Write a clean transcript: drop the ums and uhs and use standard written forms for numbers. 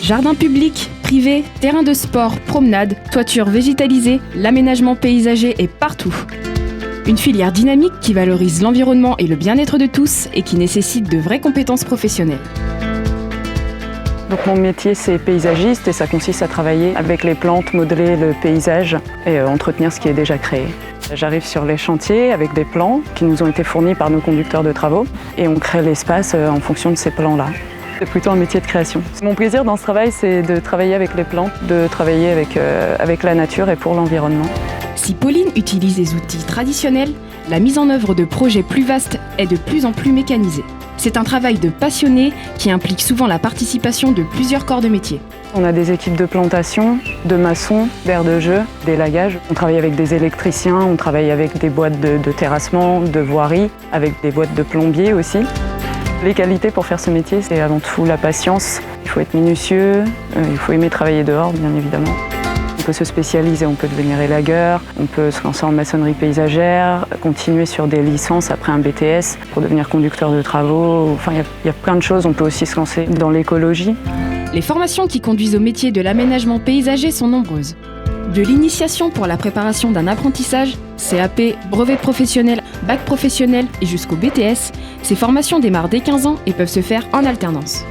Jardins publics, privés, terrains de sport, promenades, toitures végétalisées, l'aménagement paysager est partout. Une filière dynamique qui valorise l'environnement et le bien-être de tous et qui nécessite de vraies compétences professionnelles. Donc mon métier c'est paysagiste et ça consiste à travailler avec les plantes, modeler le paysage et entretenir ce qui est déjà créé. J'arrive sur les chantiers avec des plans qui nous ont été fournis par nos conducteurs de travaux et on crée l'espace en fonction de ces plans-là. C'est plutôt un métier de création. Mon plaisir dans ce travail c'est de travailler avec les plantes, de travailler avec la nature et pour l'environnement. Si Pauline utilise des outils traditionnels, la mise en œuvre de projets plus vastes est de plus en plus mécanisée. C'est un travail de passionné qui implique souvent la participation de plusieurs corps de métier. On a des équipes de plantation, de maçons, d'aires de jeu, d'élagage. On travaille avec des électriciens, on travaille avec des boîtes de terrassement, de voirie, avec des boîtes de plombiers aussi. Les qualités pour faire ce métier, c'est avant tout la patience. Il faut être minutieux, il faut aimer travailler dehors, bien évidemment. On peut se spécialiser, on peut devenir élagueur, on peut se lancer en maçonnerie paysagère, continuer sur des licences après un BTS pour devenir conducteur de travaux. Enfin, il y a plein de choses. On peut aussi se lancer dans l'écologie. Les formations qui conduisent au métier de l'aménagement paysager sont nombreuses. De l'initiation pour la préparation d'un apprentissage, CAP, brevet professionnel, bac professionnel et jusqu'au BTS, ces formations démarrent dès 15 ans et peuvent se faire en alternance.